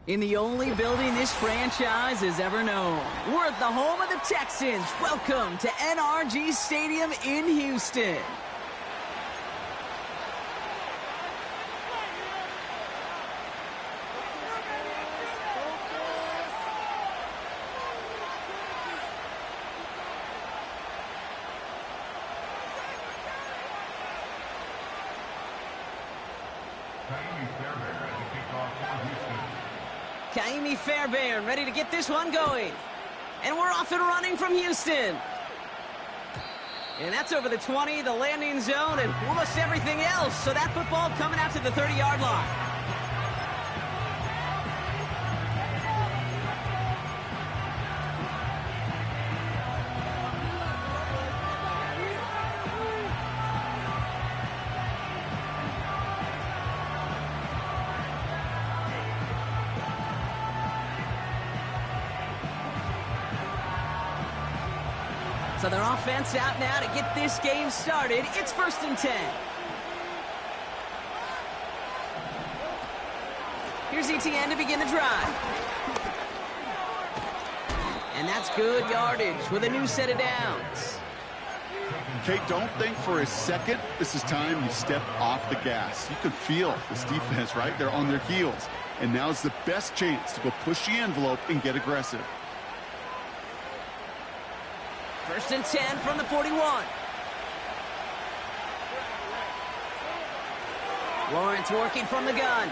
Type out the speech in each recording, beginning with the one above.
In the only building this franchise has ever known. We're at the home of the Texans. Welcome to NRG Stadium in Houston. Fairbairn ready to get this one going. And we're off and running from Houston. And that's over the 20, the landing zone, and almost everything else. So that football coming out to the 30-yard line. So their offense out now to get this game started. It's 1st and 10. Here's ETN to begin the drive. And that's good yardage with a new set of downs. Okay, don't think for a second this is time you step off the gas. You can feel this defense, right? They're on their heels. And now's the best chance to go push the envelope and get aggressive. 1st and 10 from the 41. Lawrence working from the gun.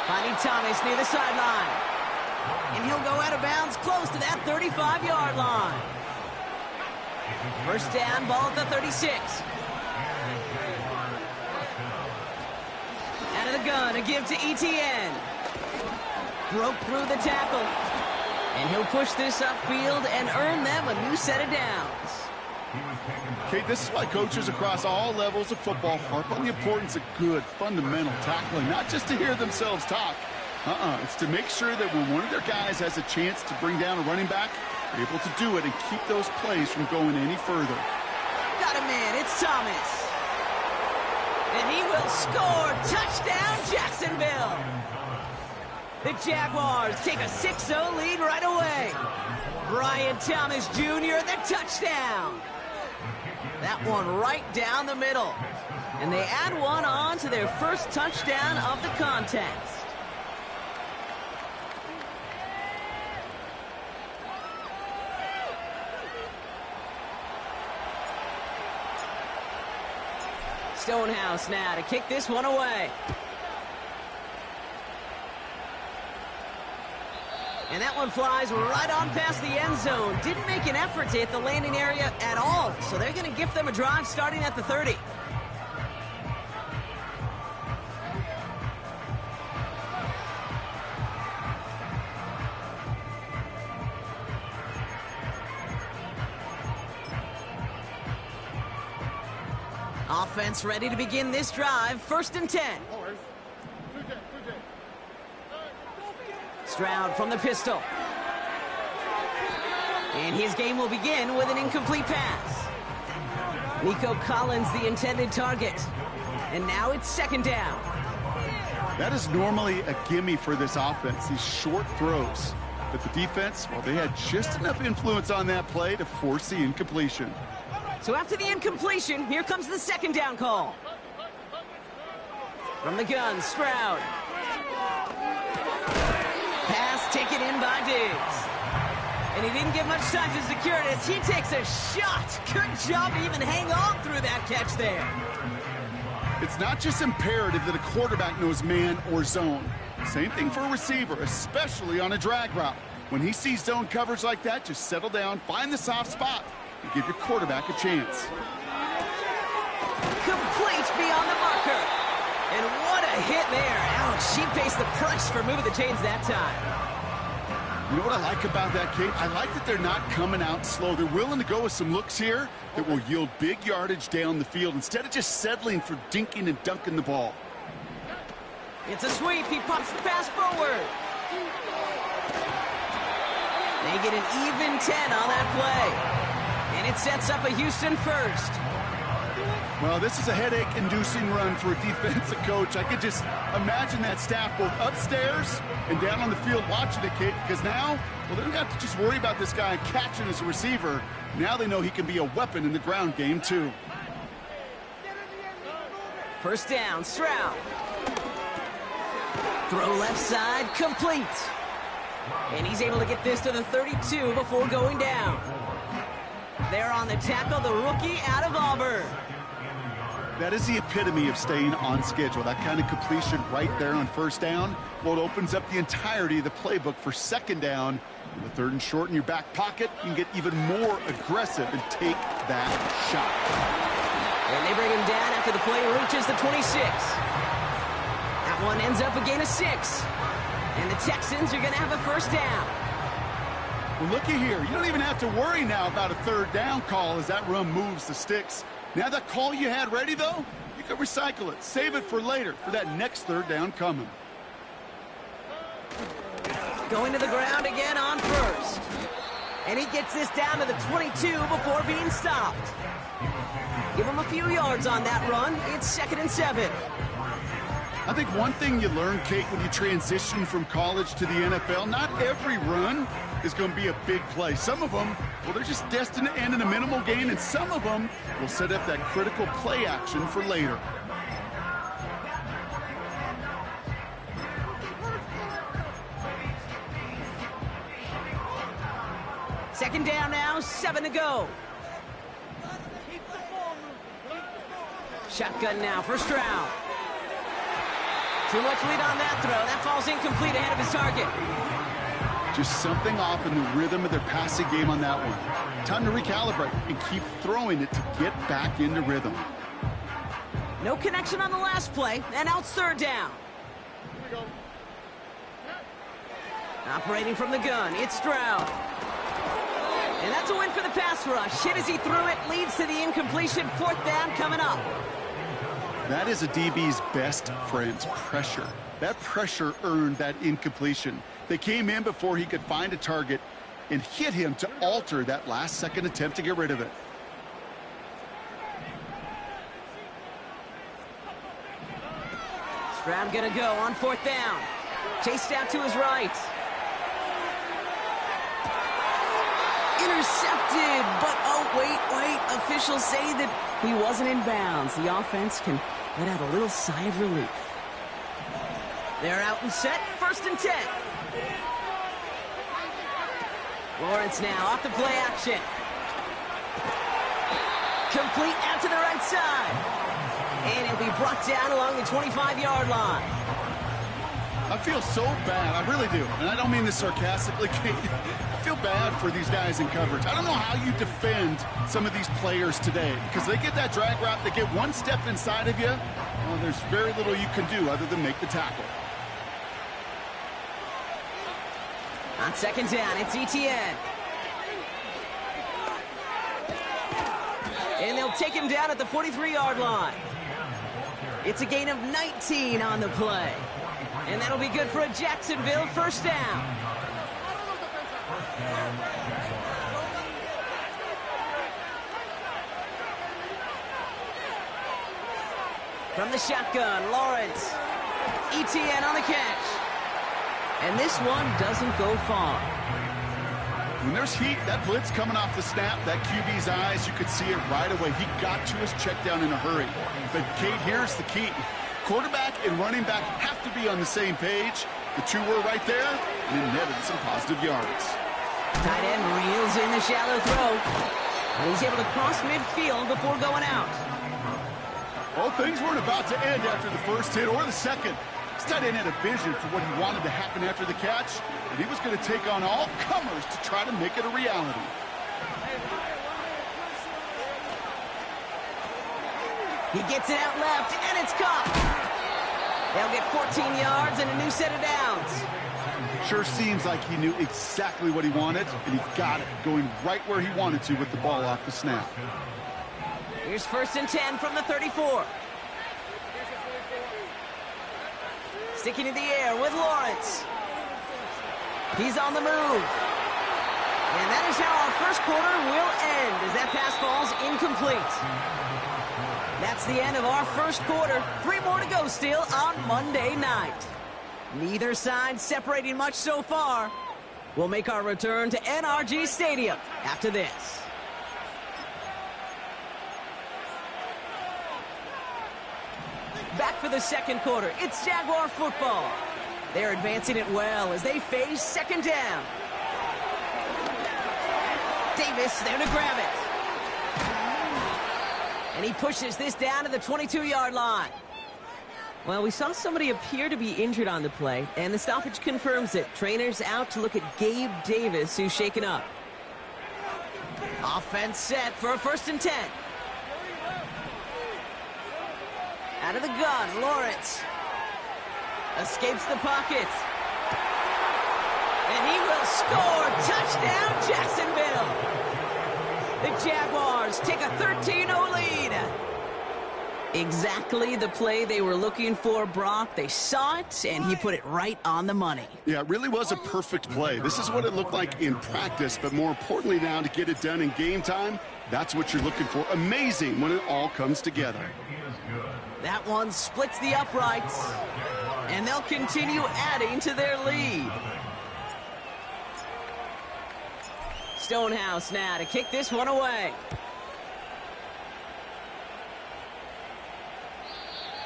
Finding Thomas near the sideline. And he'll go out of bounds close to that 35-yard line. 1st down, ball at the 36. Out of the gun, a give to ETN. Broke through the tackle. And he'll push this upfield and earn them a new set of downs. Okay, this is why coaches across all levels of football harp on the importance of good, fundamental tackling, not just to hear themselves talk. It's to make sure that when one of their guys has a chance to bring down a running back, they're able to do it and keep those plays from going any further. Got him in. It's Thomas. And he will score. Touchdown, Jacksonville. The Jaguars take a 6-0 lead right away. Brian Thomas Jr., the touchdown. That one right down the middle. And they add one on to their first touchdown of the contest. Stonehouse now to kick this one away. And that one flies right on past the end zone. Didn't make an effort to hit the landing area at all. So they're going to gift them a drive starting at the 30. Offense ready to begin this drive. 1st and 10. Stroud from the pistol. And his game will begin with an incomplete pass. Nico Collins, the intended target. And now it's 2nd down. That is normally a gimme for this offense, these short throws. But the defense, well, they had just enough influence on that play to force the incompletion. So after the incompletion, here comes the 2nd down call. From the gun, Stroud. Pass taken in by Diggs. And he didn't get much time to secure it as he takes a shot. Good job to even hang on through that catch there. It's not just imperative that a quarterback knows man or zone. Same thing for a receiver, especially on a drag route. When he sees zone coverage like that, just settle down, find the soft spot, and give your quarterback a chance. Complete beyond the marker. And what a hit there. Ouch, she faced the price for moving the chains that time. You know what I like about that, Kate? I like that they're not coming out slow. They're willing to go with some looks here that will yield big yardage down the field instead of just settling for dinking and dunking the ball. It's a sweep. He pops the pass forward. They get an even 10 on that play. And it sets up a Houston first. Well, this is a headache-inducing run for a defensive coach. I could just imagine that staff both upstairs and down on the field watching it, Kate, because now, well, they don't have to just worry about this guy catching as a receiver. Now they know he can be a weapon in the ground game, too. First down, Stroud. Throw left side, complete. And he's able to get this to the 32 before going down. There on the tackle, the rookie out of Auburn. That is the epitome of staying on schedule. That kind of completion right there on first down. Well, it opens up the entirety of the playbook for second down. The third and short in your back pocket, you can get even more aggressive and take that shot. And they bring him down after the play reaches the 26. That one ends up a gain of 6. And the Texans are going to have a first down. Well, looky here. You don't even have to worry now about a third down call as that run moves the sticks. Now that call you had ready, though, you can recycle it. Save it for later for that next third down coming. Going to the ground again on first. And he gets this down to the 22 before being stopped. Give him a few yards on that run. It's 2nd and 7. I think one thing you learn, Kate, when you transition from college to the NFL, not every run is going to be a big play. Some of them, well, they're just destined to end in a minimal gain, and some of them will set up that critical play action for later. Second down now, 7 to go. Shotgun now for Stroud. Too much lead on that throw. That falls incomplete ahead of his target. Just something off in the rhythm of their passing game on that one. Time to recalibrate and keep throwing it to get back into rhythm. No connection on the last play, and now it's third down. Operating from the gun, it's Stroud. And that's a win for the pass rush. Hit as he threw it, leads to the incompletion. Fourth down coming up. That is a DB's best friend's pressure. That pressure earned that incompletion. They came in before he could find a target and hit him to alter that last-second attempt to get rid of it. Stroud gonna go on fourth down. Chased out to his right. Intercepted, but oh, wait. Officials say that he wasn't in bounds. The offense can let out a little sigh of relief. They're out and set, 1st and 10. Lawrence now off the play action. Complete out to the right side. And he'll be brought down along the 25-yard line. I feel so bad. I really do. And I don't mean this sarcastically, Kate. I feel bad for these guys in coverage. I don't know how you defend some of these players today because they get that drag route, they get one step inside of you. Well, there's very little you can do other than make the tackle. On second down, it's ETN. And they'll take him down at the 43-yard line. It's a gain of 19 on the play. And that'll be good for a Jacksonville first down. From the shotgun, Lawrence. ETN on the catch. And this one doesn't go far. When there's heat, that blitz coming off the snap, that QB's eyes, you could see it right away. He got to his check down in a hurry. But, Kate, here's the key. Quarterback and running back have to be on the same page. The two were right there, and it netted some positive yards. Tight end reels in the shallow throw. And he's able to cross midfield before going out. Well, things weren't about to end after the first hit or the second. This tight end had a vision for what he wanted to happen after the catch, and he was going to take on all comers to try to make it a reality. He gets it out left, and it's caught. They'll get 14 yards and a new set of downs. Sure seems like he knew exactly what he wanted, and he got it, going right where he wanted to with the ball off the snap. Here's 1st and 10 from the 34. Sticking in the air with Lawrence. He's on the move. And that is how our first quarter will end as that pass falls incomplete. That's the end of our first quarter. 3 more to go still on Monday night. Neither side separating much so far. We'll make our return to NRG Stadium after this. Back for the second quarter. It's Jaguar football. They're advancing it well as they face second down. Davis there to grab it. And he pushes this down to the 22-yard line. Well, we saw somebody appear to be injured on the play, and the stoppage confirms it. Trainer's out to look at Gabe Davis, who's shaken up. Offense set for a 1st and 10. Out of the gun, Lawrence. Escapes the pocket. And he will score. Touchdown, Jacksonville. The Jaguars take a 13-0 lead. Exactly the play they were looking for, Brock. They saw it, and he put it right on the money. Yeah, it really was a perfect play. This is what it looked like in practice, but more importantly now to get it done in game time, that's what you're looking for. Amazing when it all comes together. That one splits the uprights, and they'll continue adding to their lead. Stonehouse now to kick this one away.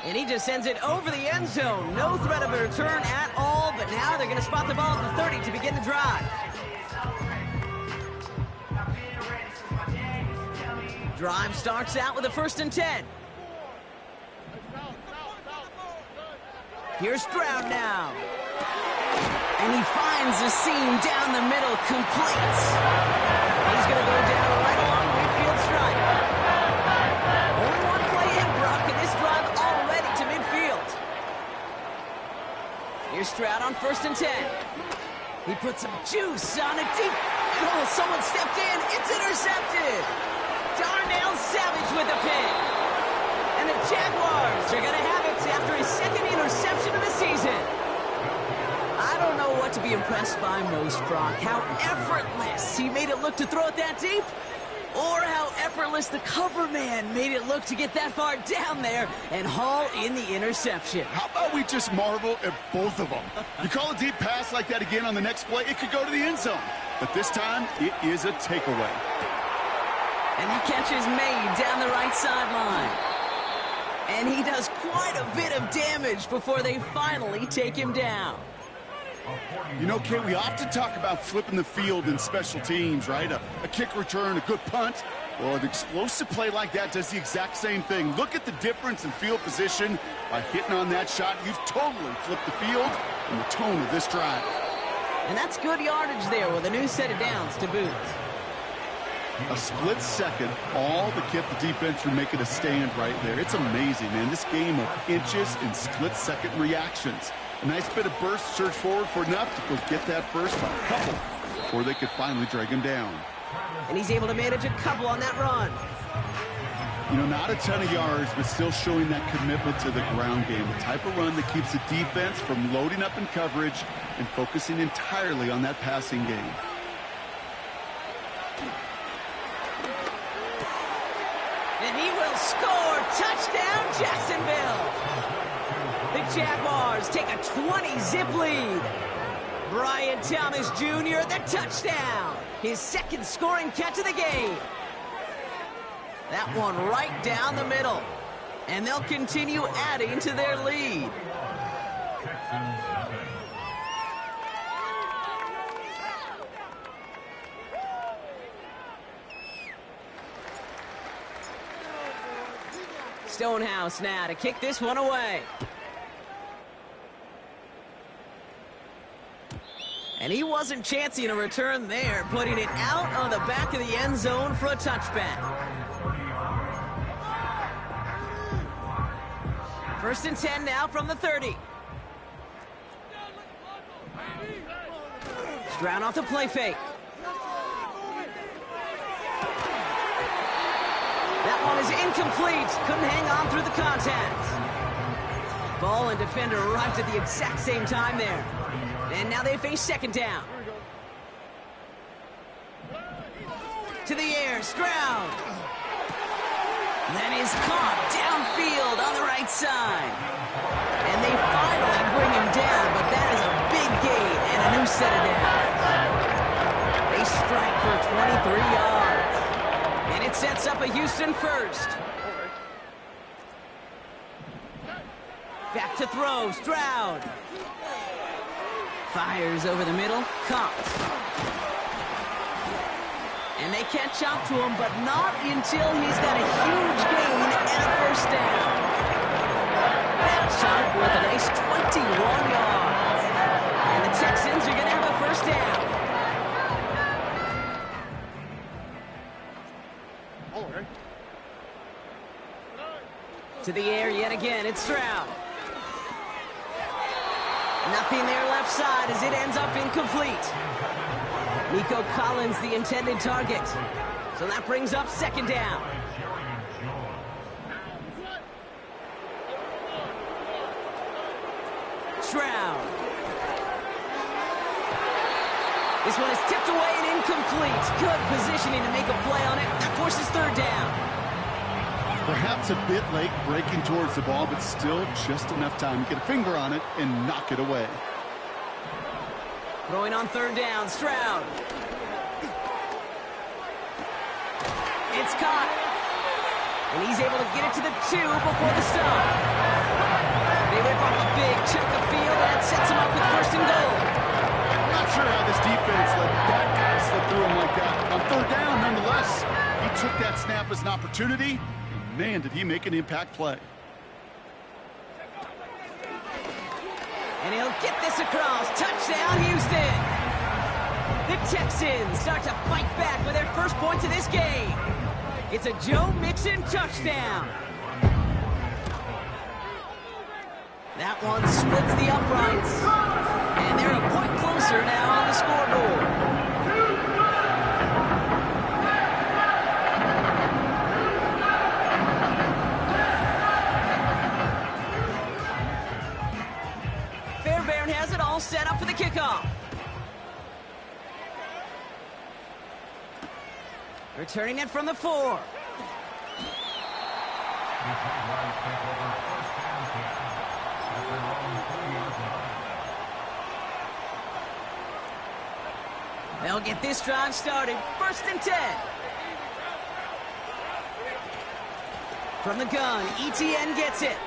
And he just sends it over the end zone. No threat of a return at all, but now they're going to spot the ball at the 30 to begin the drive. Drive starts out with a 1st and 10. Here's Stroud now. And he finds the seam down the middle, complete. He's going to go down right along midfield stripe. Only one play in, Brock, and this drive already to midfield. Here's Stroud on 1st and 10. He puts some juice on it deep. And oh, someone stepped in. It's intercepted. Darnell Savage with the pick. And the Jaguars are going to have it after his 2nd interception of the season. I don't know what to be impressed by most, Brock. How effortless he made it look to throw it that deep, or how effortless the cover man made it look to get that far down there and haul in the interception. How about we just marvel at both of them? You call a deep pass like that again on the next play, it could go to the end zone. But this time, it is a takeaway. And he catches made down the right sideline. And he does quite a bit of damage before they finally take him down. You know, Kate, we often talk about flipping the field in special teams, right? A kick return, a good punt. Well, an explosive play like that does the exact same thing. Look at the difference in field position. By hitting on that shot, you've totally flipped the field and the tone of this drive. And that's good yardage there with a new set of downs to boot. A split second, all to keep the defense from making a stand right there. It's amazing, man. This game of inches and split-second reactions. A nice bit of burst, surge forward for enough to go get that first by a couple before they could finally drag him down. And he's able to manage a couple on that run. You know, not a ton of yards, but still showing that commitment to the ground game. The type of run that keeps the defense from loading up in coverage and focusing entirely on that passing game. And he will score. Touchdown, Jacksonville. The Jaguars take a 20-zip lead. Brian Thomas Jr., the touchdown. His 2nd scoring catch of the game. That one right down the middle. And they'll continue adding to their lead. Stonehouse now to kick this one away. And he wasn't chancing a return there, putting it out on the back of the end zone for a touchback. 1st and 10 now from the 30. Stroud off the play fake. That one is incomplete. Couldn't hang on through the contact. Ball and defender arrived at the exact same time there. And now they face 2nd down. To the air, Stroud. Then is caught downfield on the right side. And they finally bring him down, but that is a big gain and a new set of downs. They strike for 23 yards. And it sets up a Houston first. Back to throw, Stroud. Fires over the middle, caught. And they can't chop to him, but not until he's got a huge gain and a first down. That chop with a nice 21 yards. And the Texans are going to have a first down. To the air yet again, it's Stroud. Nothing there left side as it ends up incomplete. Nico Collins, the intended target. So that brings up second down. Stroud. This one is tipped away and incomplete. Good positioning to make a play on it. That forces third down. Perhaps a bit late breaking towards the ball, but still just enough time to get a finger on it and knock it away. Throwing on third down, Stroud. It's caught. And he's able to get it to the 2 before the stop. They rip off a big chunk of field and sets him up with first and goal. I'm not sure how this defense let that guy slip through him like that. On third down, nonetheless, he took that snap as an opportunity. Man, did he make an impact play. And he'll get this across. Touchdown, Houston. The Texans start to fight back with their first points of this game. It's a Joe Mixon touchdown. That one splits the uprights. And they're a point closer now on the scoreboard. Has it all set up for the kickoff. Returning it from the 4. They'll get this drive started. First and 10. From the gun, ETN gets it.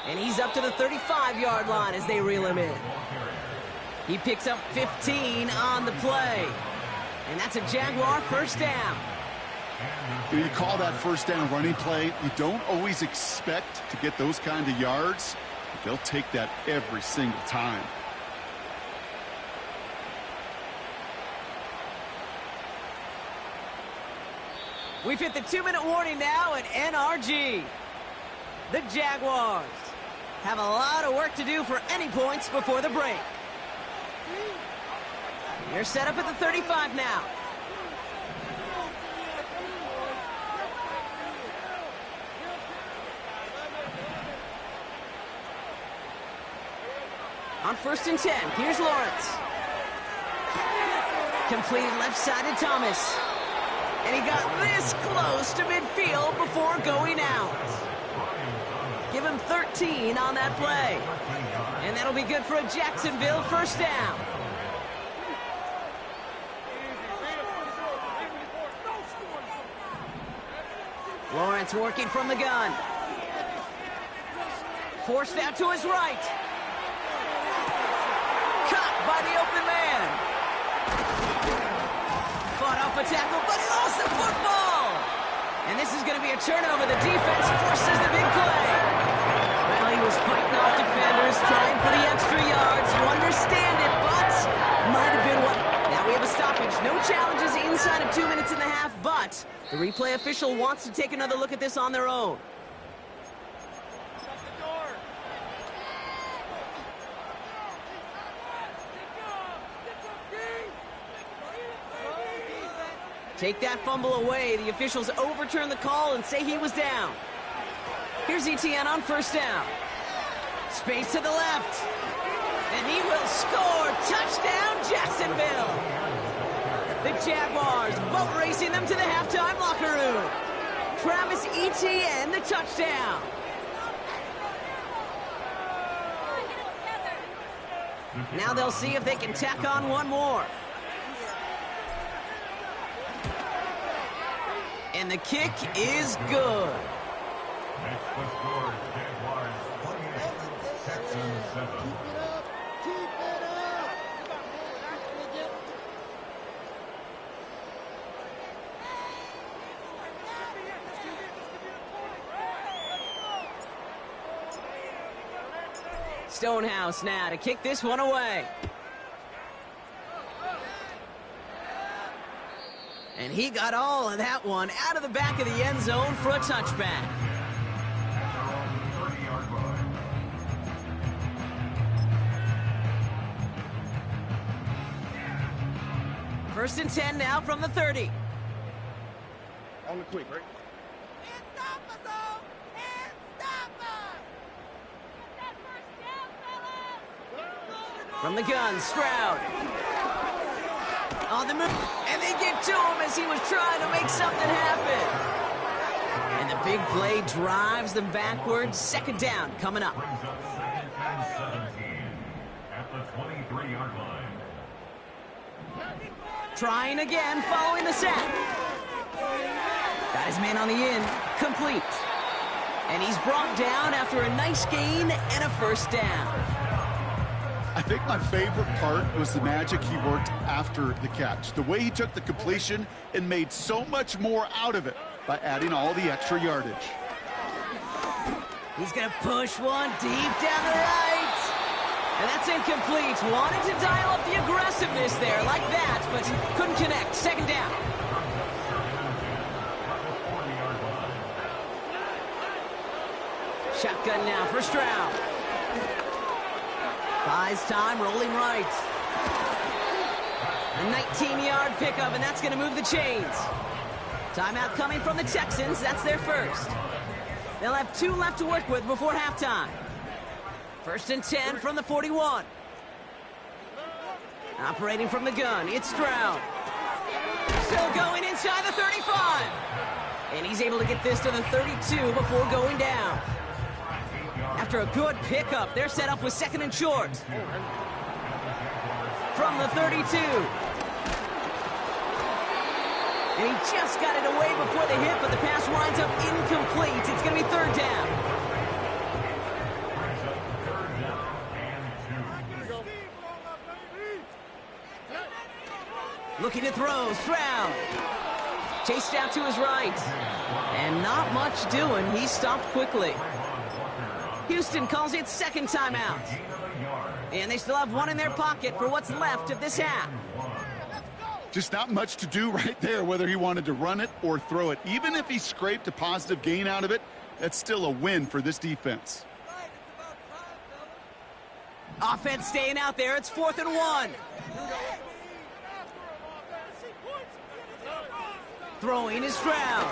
And he's up to the 35-yard line as they reel him in. He picks up 15 on the play. And that's a Jaguar first down. When you call that first down running play, you don't always expect to get those kind of yards. But they'll take that every single time. We've hit the 2-minute warning now at NRG. The Jaguars have a lot of work to do for any points before the break. They're set up at the 35 now. On first and 10, here's Lawrence. Completed left side to Thomas. And he got this close to midfield before going out. Give him 13 on that play. And that'll be good for a Jacksonville first down. Lawrence working from the gun. Forced out to his right. Caught by the open man. Fought off a tackle, but he lost the football. And this is going to be a turnover. The defense forces the big play. Well, he was fighting off defenders, trying for the extra yards. You understand it, but might have been what. Now we have a stoppage. No challenges inside of 2 minutes and a half, but the replay official wants to take another look at this on their own. Take that fumble away. The officials overturn the call and say he was down. Here's ETN on first down. Space to the left. And he will score. Touchdown, Jacksonville. The Jaguars boat racing them to the halftime locker room. Travis Etienne the touchdown. Now they'll see if they can tack on one more. And the kick is good. Next was scored, Jaguars 28, Texans 7. Keep it up! Stonehouse now to kick this one away. And he got all of that one out of the back of the end zone for a touchback. 30-yard line. First and 10 now from the 30. On the quick, right? From the gun, Stroud. On the move, and they get to him as he was trying to make something happen. And the big play drives them backwards. Second down coming up. Brings up second and 17 at the 23-yard line. Trying again following the sack. Got his man on the in, complete. And he's brought down after a nice gain and a first down. I think my favorite part was the magic he worked after the catch. The way he took the completion and made so much more out of it by adding all the extra yardage. He's going to push one deep down the right. And that's incomplete. Wanted to dial up the aggressiveness there like that, but couldn't connect. Second down. Shotgun now for Stroud. Buys time, rolling right. A 19-yard pickup, and that's going to move the chains. Timeout coming from the Texans. That's their first. They'll have 2 left to work with before halftime. First and 10 from the 41. Operating from the gun, it's Stroud. Still going inside the 35. And he's able to get this to the 32 before going down. After a good pickup, they're set up with second and short. From the 32. And he just got it away before the hit, but the pass winds up incomplete. It's going to be third down. Looking to throw, Stroud. Chased out to his right. And not much doing. He stopped quickly. Houston calls it second timeout. And they still have one in their pocket for what's left of this half. Just not much to do right there, whether he wanted to run it or throw it. Even if he scraped a positive gain out of it, that's still a win for this defense. Offense staying out there. It's 4th and 1. Throwing is Stroud.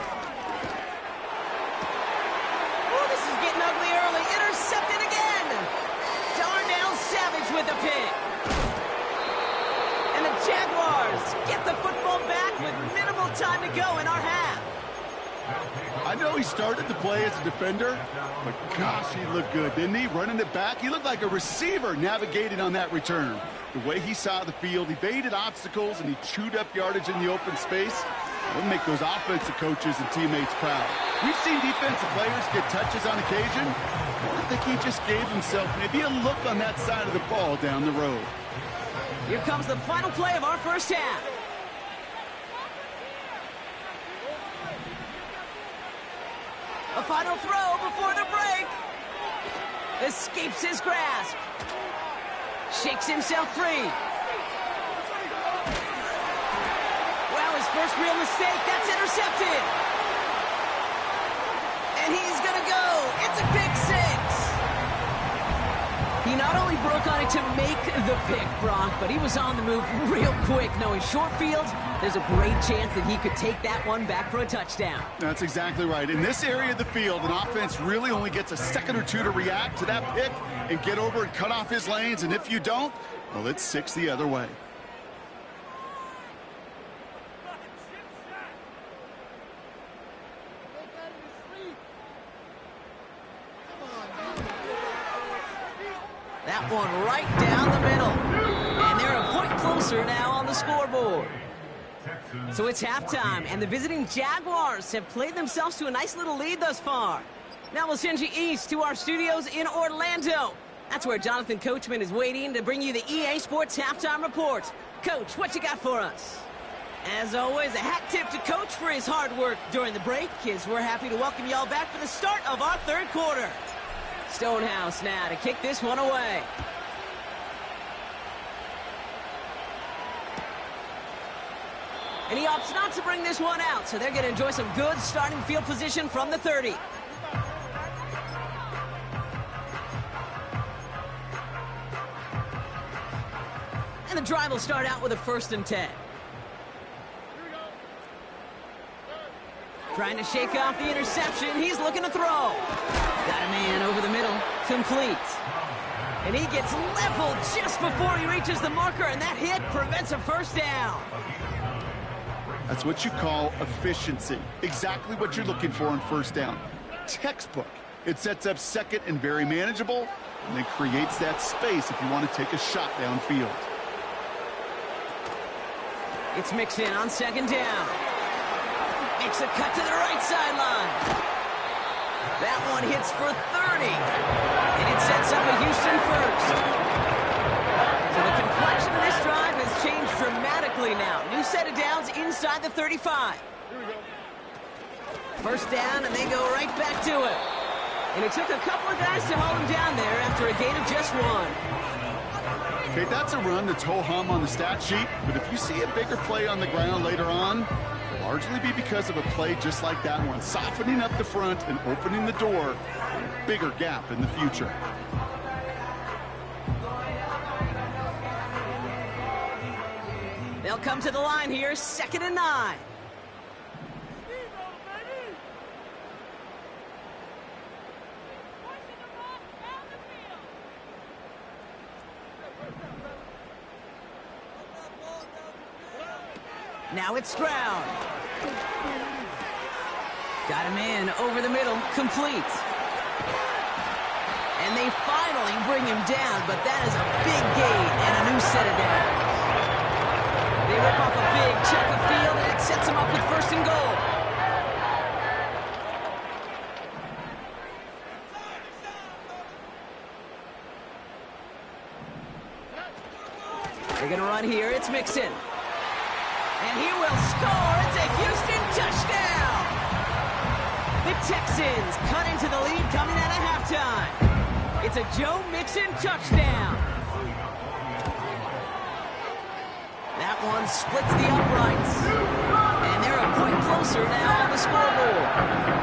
Oh, this is getting ugly early. Intercepted again. Darnell Savage with the pick. And the Jaguars get the football back with minimal time to go in our half. I know he started to play as a defender, but gosh, he looked good, didn't he? Running it back, he looked like a receiver navigating on that return. The way he saw the field, he evaded obstacles, and he chewed up yardage in the open space. It'll make those offensive coaches and teammates proud. We've seen defensive players get touches on occasion. I think he just gave himself maybe a look on that side of the ball down the road. Here comes the final play of our first half. A final throw before the break. Escapes his grasp. Shakes himself free. Well, his first real mistake. That's intercepted. And he's going to go. It's a pick six. He not only broke on it to make the pick, Brock, but he was on the move real quick. Knowing short field, there's a great chance that he could take that one back for a touchdown. That's exactly right. In this area of the field, an offense really only gets a second or two to react to that pick and get over and cut off his lanes. And if you don't, well, it's 6 the other way. That one right down the middle. And they're a point closer now on the scoreboard. So it's halftime, and the visiting Jaguars have played themselves to a nice little lead thus far. Now we'll send you east to our studios in Orlando. That's where Jonathan Coachman is waiting to bring you the EA Sports Halftime Report. Coach, what you got for us? As always, a hat tip to Coach for his hard work during the break, as we're happy to welcome y'all back for the start of our third quarter. Stonehouse now to kick this one away. And he opts not to bring this one out, so they're going to enjoy some good starting field position from the 30. And the drive will start out with a 1st and 10. Trying to shake off the interception. He's looking to throw. Got a man over the middle. Complete. And he gets leveled just before he reaches the marker, and that hit prevents a first down. That's what you call efficiency. Exactly what you're looking for on first down. Textbook. It sets up second and very manageable, and then creates that space if you want to take a shot downfield. It's Mixon on 2nd down. Makes a cut to the right sideline. That one hits for 30. And it sets up a Houston first. So the complexion of this drive has changed dramatically now. New set of downs inside the 35. First down, and they go right back to it. And it took a couple of guys to hold him down there after a gain of just 1. Okay, that's a run that's ho-hum on the stat sheet, but if you see a bigger play on the ground later on, it'll largely be because of a play just like that one, softening up the front and opening the door for a bigger gap in the future. They'll come to the line here, 2nd and 9. Now it's Stroud. Got him in over the middle, complete. And they finally bring him down, but that is a big gain and a new set of downs. They rip off a big chunk of field, and it sets them up with 1st and goal. They're going to run here. It's Mixon. And he will score. It's a Houston touchdown. The Texans cut into the lead coming out of halftime. It's a Joe Mixon touchdown. That one splits the uprights. And they're a point closer now on the scoreboard.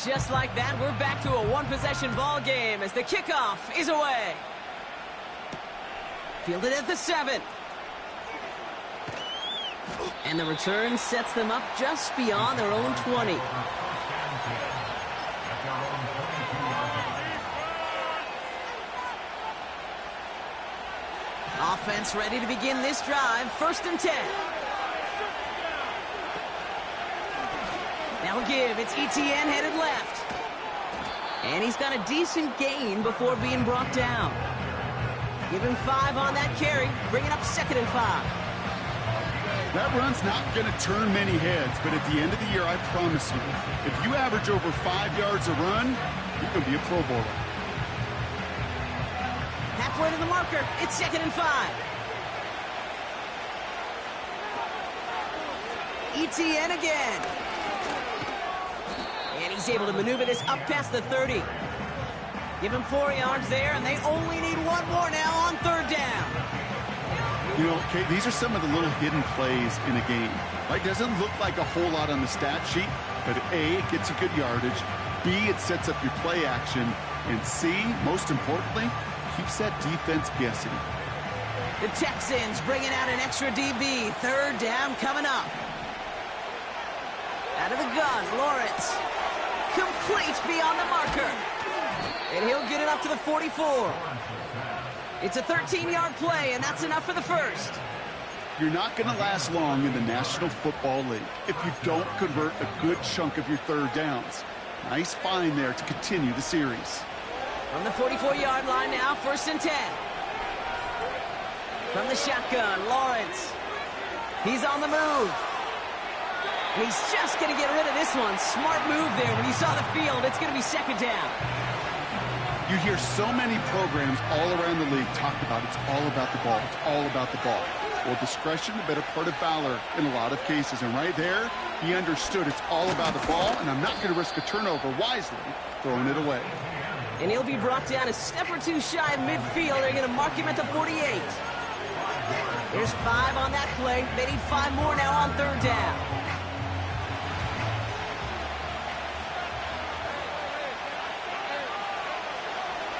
Just like that, we're back to a one-possession ball game as the kickoff is away. Fielded at the 7. And the return sets them up just beyond their own 20. Offense ready to begin this drive. 1st and 10. Now give, it's ETN headed left. And he's got a decent gain before being brought down. Give him 5 on that carry, bringing up 2nd and 5. That run's not going to turn many heads, but at the end of the year, I promise you, if you average over 5 yards a run, you're going to be a Pro Bowler. Halfway to the marker, it's 2nd and 5. ETN again. And he's able to maneuver this up past the 30. Give him 4 yards there, and they only need 1 more now on 3rd down. You know, okay, these are some of the little hidden plays in a game. Right, doesn't look like a whole lot on the stat sheet, but A, it gets you good yardage. B, it sets up your play action. And C, most importantly, keeps that defense guessing. The Texans bringing out an extra DB. 3rd down coming up. Out of the gun, Lawrence. Complete beyond the marker. And he'll get it up to the 44. It's a 13-yard play, and that's enough for the first. You're not going to last long in the National Football League if you don't convert a good chunk of your third downs. Nice find there to continue the series. From the 44-yard line now, 1st and 10. From the shotgun, Lawrence. He's on the move. And he's just going to get rid of this one. Smart move there. When you saw the field, it's going to be 2nd down. You hear so many programs all around the league talk about it's all about the ball. It's all about the ball. Well, discretion, the better part of valor in a lot of cases. And right there, he understood it's all about the ball, and I'm not going to risk a turnover wisely, throwing it away. And he'll be brought down a step or two shy of midfield. They're going to mark him at the 48. There's 5 on that play. They need 5 more now on 3rd down.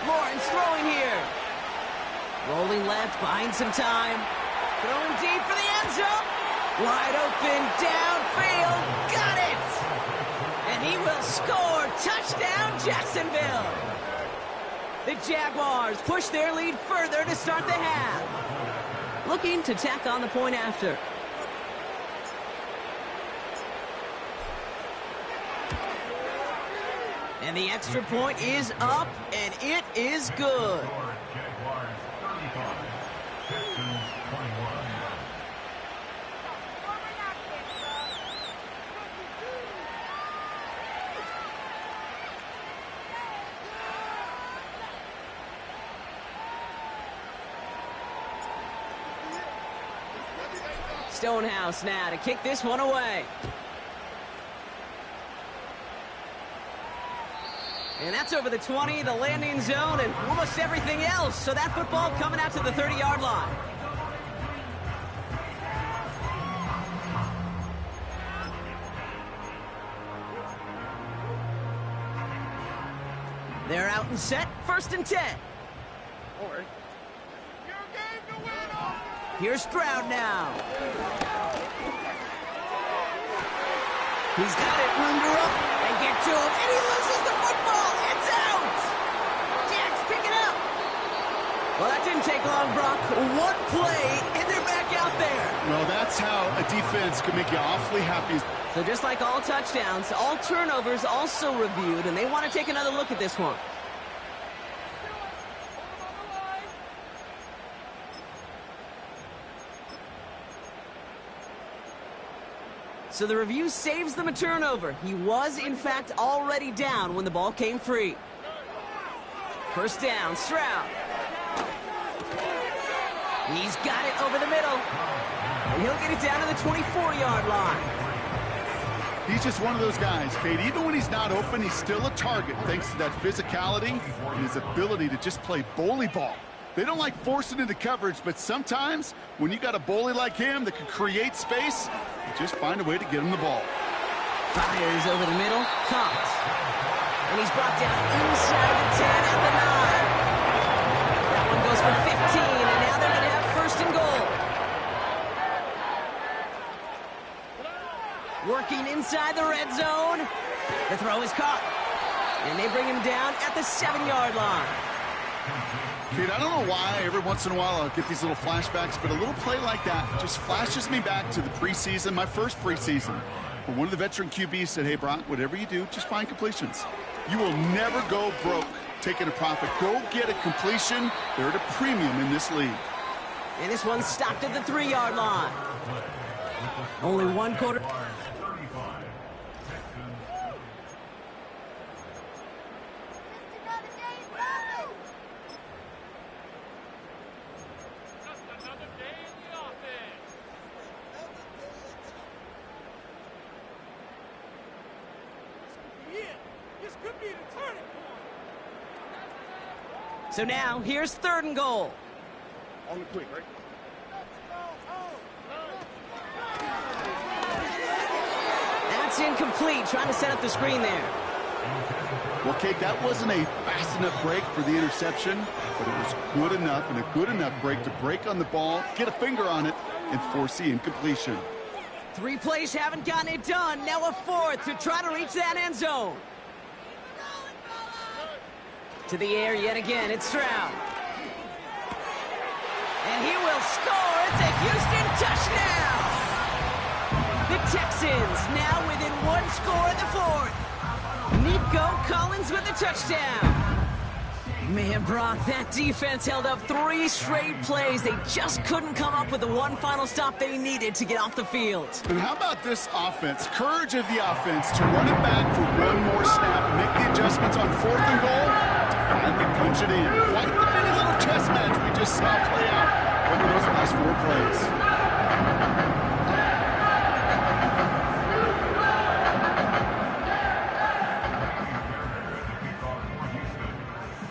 Lawrence throwing here. Rolling left, buying some time. Throwing deep for the end zone. Wide open, downfield. Got it! And he will score. Touchdown, Jacksonville. The Jaguars push their lead further to start the half. Looking to tack on the point after. And the extra point is up, and it is good. Jaguars 35, Texans 21. Stonehouse now to kick this one away. And that's over the 20, the landing zone, and almost everything else. So that football coming out to the 30-yard line. They're out and set, 1st and 10. Here's Stroud now. He's got it, room to run. They get to him, and he loses the football. It's out. Jags pick it up. Well, that didn't take long, Brock. 1 play, and they're back out there. Well, that's how a defense can make you awfully happy. So just like all touchdowns, all turnovers also reviewed, and they want to take another look at this one. So the review saves them a turnover. He was, in fact, already down when the ball came free. 1st down, Stroud. He's got it over the middle. And he'll get it down to the 24-yard line. He's just one of those guys, Kate. Even when he's not open, he's still a target thanks to that physicality and his ability to just play bully ball. They don't like forcing into coverage, but sometimes when you got a bully like him that can create space, you just find a way to get him the ball. Fires over the middle, caught. And he's brought down inside the 10 at the 9. That one goes for 15, and now they're going to have 1st and goal. Working inside the red zone. The throw is caught. And they bring him down at the 7-yard line. Kid, I don't know why every once in a while I'll get these little flashbacks, but a little play like that just flashes me back to the preseason, my first preseason, where one of the veteran QBs said, hey, Brock, whatever you do, just find completions. You will never go broke taking a profit. Go get a completion. They're at a premium in this league. And this one stopped at the 3-yard line. Only 1 quarter. So now, here's 3rd and goal. On the quick, right? That's incomplete, trying to set up the screen there. Well, Kate, that wasn't a fast enough break for the interception, but it was good enough and a good enough break to break on the ball, get a finger on it, and force the incompletion. 3 plays haven't gotten it done. Now a 4th to try to reach that end zone. To the air yet again, it's Stroud. And he will score. It's a Houston touchdown. Texans now within one score in the fourth. Nico Collins with the touchdown. Man, Brock, that defense held up 3 straight plays. They just couldn't come up with the one final stop they needed to get off the field. And how about this offense? Courage of the offense to run it back for one more snap and make the adjustments on 4th and goal to finally punch it in. Quite the mini little chess match we just saw play out over those last 4 plays.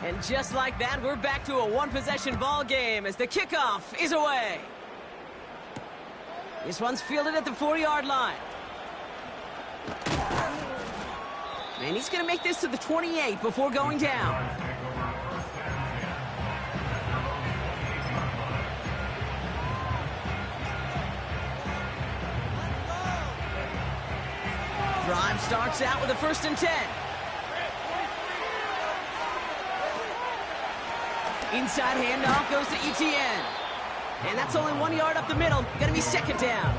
And just like that, we're back to a one-possession ball game as the kickoff is away. This one's fielded at the 4-yard line. And he's going to make this to the 28 before going down. Drive starts out with a 1st and 10. Inside handoff goes to ETN. And that's only 1 yard up the middle. Gonna be 2nd down.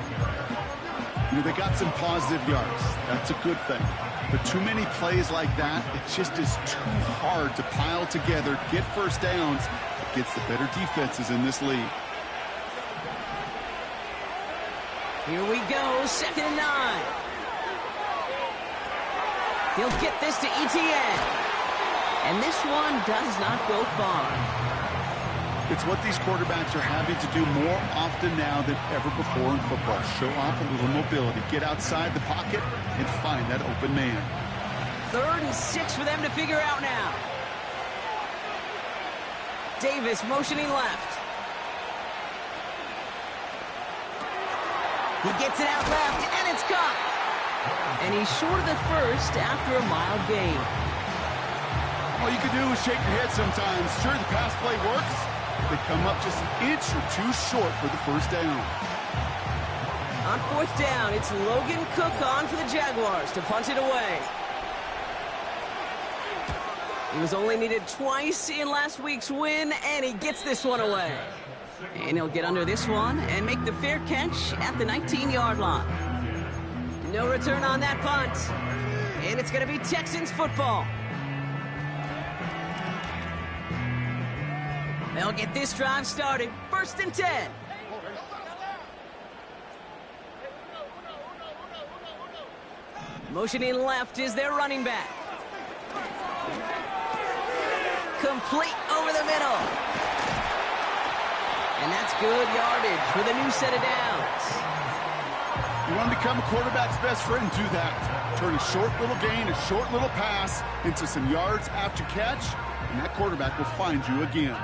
You know, they got some positive yards. That's a good thing. But too many plays like that, it just is too hard to pile together, get 1st downs against the better defenses in this league. Here we go, 2nd and 9. He'll get this to ETN. And this one does not go far. It's what these quarterbacks are having to do more often now than ever before in football. Show off a little mobility, get outside the pocket, and find that open man. 3rd and 6 for them to figure out now. Davis motioning left. He gets it out left, and it's caught. And he's short of the 1st after a mild gain. All you can do is shake your head sometimes. Sure, the pass play works. They come up just an inch or 2 short for the 1st down. On 4th down, it's Logan Cook on for the Jaguars to punt it away. He was only needed twice in last week's win, and he gets this one away. And he'll get under this one and make the fair catch at the 19-yard line. No return on that punt. And it's going to be Texans football. They'll get this drive started. 1st and 10. Motioning left is their running back. Complete over the middle. And that's good yardage with a new set of downs. You want to become a quarterback's best friend, do that. Turn a short little gain, a short little pass into some yards after catch, and that quarterback will find you again.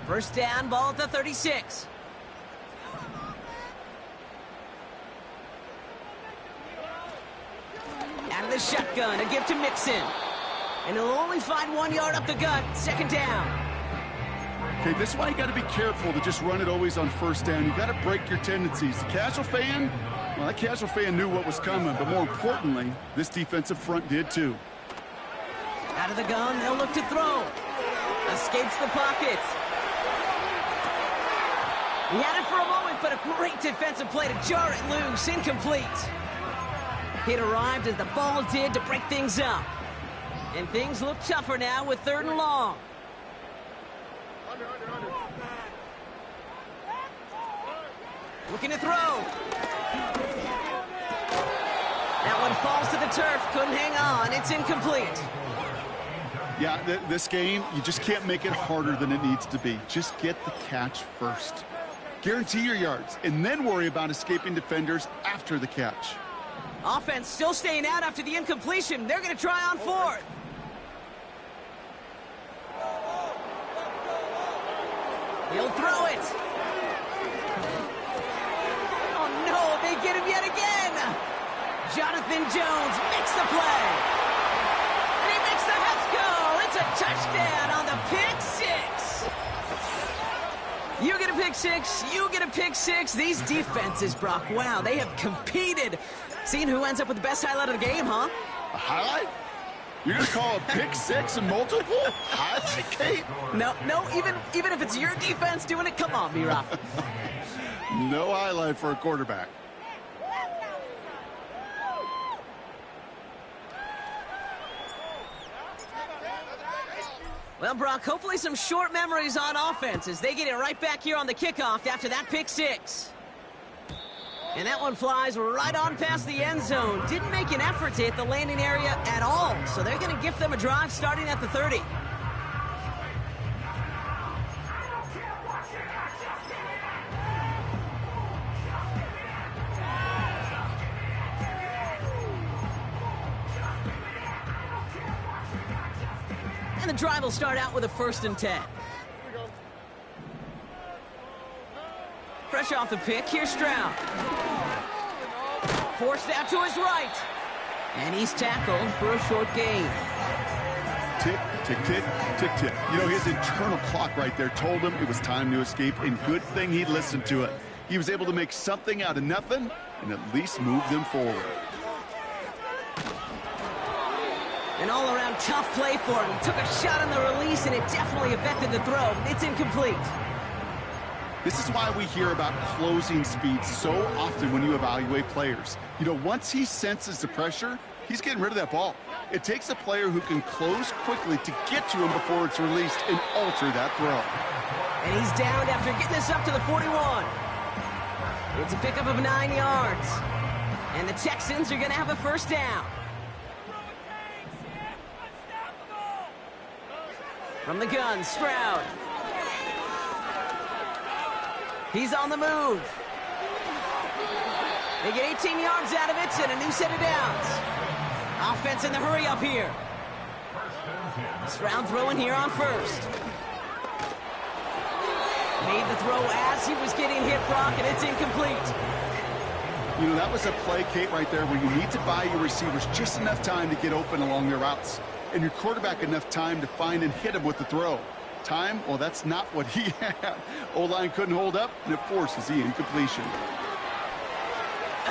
1st down, ball at the 36. Out of the shotgun, a give to Mixon. And he'll only find 1 yard up the gut, 2nd down. Okay, this is why you got to be careful to just run it always on 1st down. You got to break your tendencies. The casual fan, well, that casual fan knew what was coming, but more importantly, this defensive front did too. Out of the gun, they'll look to throw. Escapes the pocket. He had it for a moment, but a great defensive play to jar it loose. Incomplete. It arrived as the ball did to break things up. And things look tougher now with 3rd and long. Looking to throw. That one falls to the turf. Couldn't hang on. It's incomplete. Yeah, this game, you just can't make it harder than it needs to be. Just get the catch first. Guarantee your yards, and then worry about escaping defenders after the catch. Offense still staying out after the incompletion. They're going to try on 4th. He'll throw it. Oh, no, they get him yet again. Jonathan Jones makes the play. And he makes the Hets go. It's a touchdown on the pick 6. You get a pick 6. You get a pick 6. These defenses, Brock, wow, they have competed. Seeing who ends up with the best highlight of the game, huh? A highlight? You're going to call a pick 6 and multiple? Highlight, Kate? No, even if it's your defense doing it, come on, B-Rob. No highlight for a quarterback. Well, Brock, hopefully some short memories on offense as they get it right back here on the kickoff after that pick six. And that one flies right on past the end zone. Didn't make an effort to hit the landing area at all, so they're going to gift them a drive starting at the 30. And the drive will start out with a 1st and 10. Fresh off the pick, here's Stroud. Forced out to his right. And he's tackled for a short gain. Tick, tick, tick, tick, tick. You know, his internal clock right there told him it was time to escape, and good thing he listened to it. He was able to make something out of nothing and at least move them forward. An all-around tough play for him. He took a shot on the release, and it definitely affected the throw. It's incomplete. This is why we hear about closing speed so often when you evaluate players. You know, once he senses the pressure, he's getting rid of that ball. It takes a player who can close quickly to get to him before it's released and alter that throw. And he's downed after getting this up to the 41. It's a pickup of 9 yards. And the Texans are going to have a 1st down. From the gun, Stroud. He's on the move. They get 18 yards out of it and a new set of downs. Offense in the hurry up here. Stroud throwing here on 1st. Made the throw as he was getting hit, Brock, and it's incomplete. You know, that was a play, Kate, right there where you need to buy your receivers just enough time to get open along their routes, and your quarterback enough time to find and hit him with the throw. Time? Well, that's not what he had. O-line couldn't hold up, and it forces the incompletion.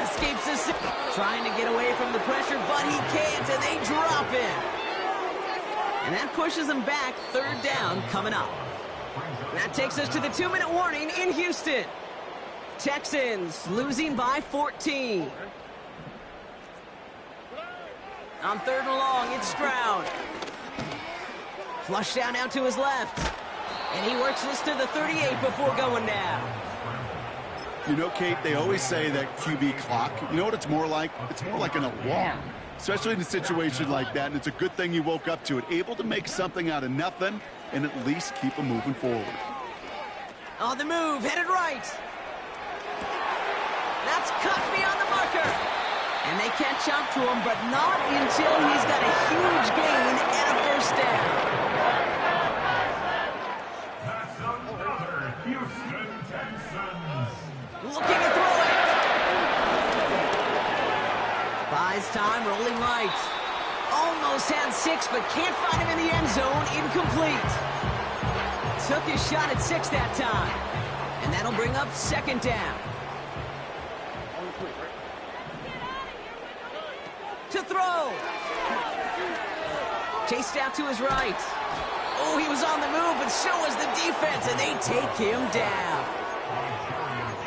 Escapes the trying to get away from the pressure, but he can't, and they drop him. And that pushes them back. 3rd down coming up. That takes us to the 2-minute warning in Houston. Texans losing by 14. On 3rd and long, it's Stroud. Flush down out to his left. And he works this to the 38 before going down. You know, Kate, they always say that QB clock, you know what it's more like? It's more like an alarm, especially in a situation like that, and it's a good thing you woke up to it. Able to make something out of nothing and at least keep them moving forward. On the move, headed right. That's cut beyond the marker. And they catch up to him, but not until he's got a huge gain and a 1st down. That's another Houston Texans. Looking to throw it. Buys time, rolling right. Almost had 6, but can't find him in the end zone. Incomplete. Took his shot at 6 that time. And that'll bring up 2nd down. To throw. Chased out to his right. Oh, he was on the move, but so was the defense, and they take him down.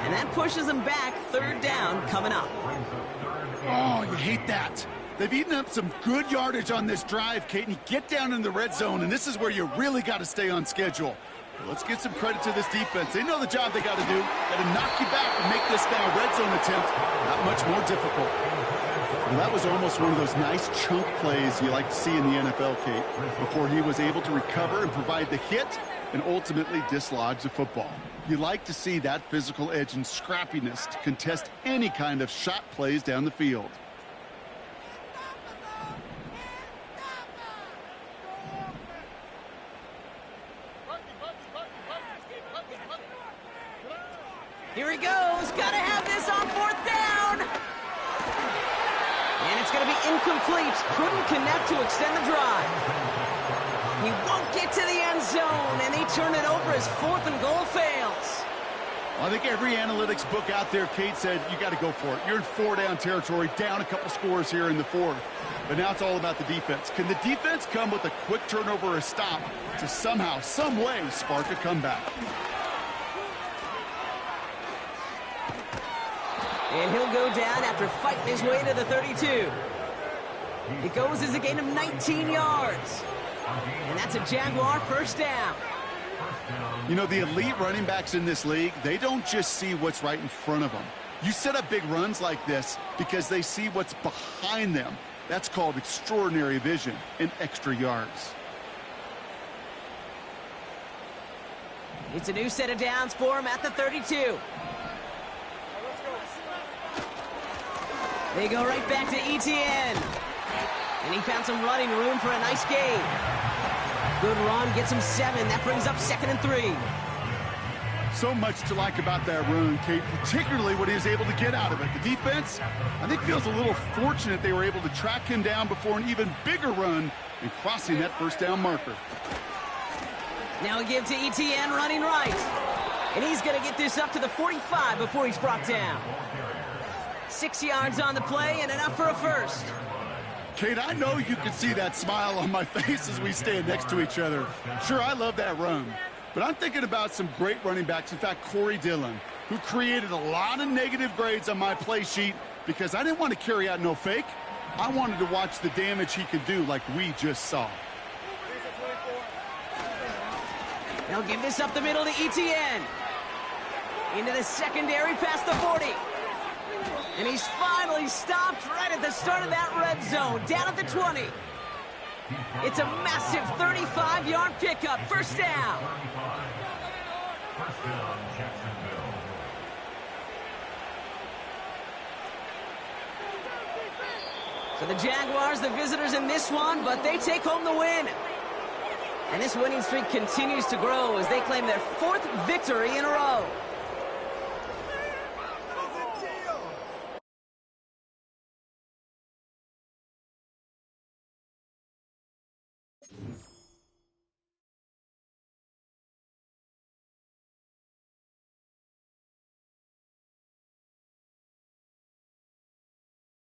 And that pushes them back. 3rd down coming up. Oh, you hate that. They've eaten up some good yardage on this drive, Kate, and you get down in the red zone, and this is where you really got to stay on schedule. Well, let's give some credit to this defense. They know the job they got to do. Got to knock you back and make this now red zone attempt not much more difficult. Well, that was almost one of those nice chunk plays you like to see in the NFL, Kate, before he was able to recover and provide the hit and ultimately dislodge the football. You like to see that physical edge and scrappiness to contest any kind of shot plays down the field. Here he goes. Got to have this on 4th down. And it's going to be incomplete. Couldn't connect to extend the drive. He won't get to the end zone, and they turn it over as 4th and goal fails. I think every analytics book out there, Kate, said you got to go for it. You're in 4-down territory, down a couple scores here in the 4th. But now it's all about the defense. Can the defense come with a quick turnover or a stop to somehow, some way, spark a comeback? And he'll go down after fighting his way to the 32. It goes as a gain of 19 yards. And that's a Jaguar first down. You know, the elite running backs in this league, they don't just see what's right in front of them. You set up big runs like this because they see what's behind them. That's called extraordinary vision and extra yards. It's a new set of downs for him at the 32. They go right back to Etienne. And he found some running room for a nice gain. Good run, gets him 7. That brings up 2nd and 3. So much to like about that run, Kate, particularly what he was able to get out of it. The defense, I think, feels a little fortunate they were able to track him down before an even bigger run and crossing that first down marker. Now we give to Etienne running right. And he's going to get this up to the 45 before he's brought down. 6 yards on the play and enough for a first. Kate, I know you can see that smile on my face as we stand next to each other. Sure, I love that run. But I'm thinking about some great running backs. In fact, Corey Dillon, who created a lot of negative grades on my play sheet because I didn't want to carry out no fake. I wanted to watch the damage he could do like we just saw. They'll give this up the middle to Etienne. Into the secondary past the 40. And he's finally stopped right at the start of that red zone, down at the 20. It's a massive 35-yard pickup, first down. First down, Jacksonville. So the Jaguars, the visitors in this one, but they take home the win. And this winning streak continues to grow as they claim their 4th victory in a row.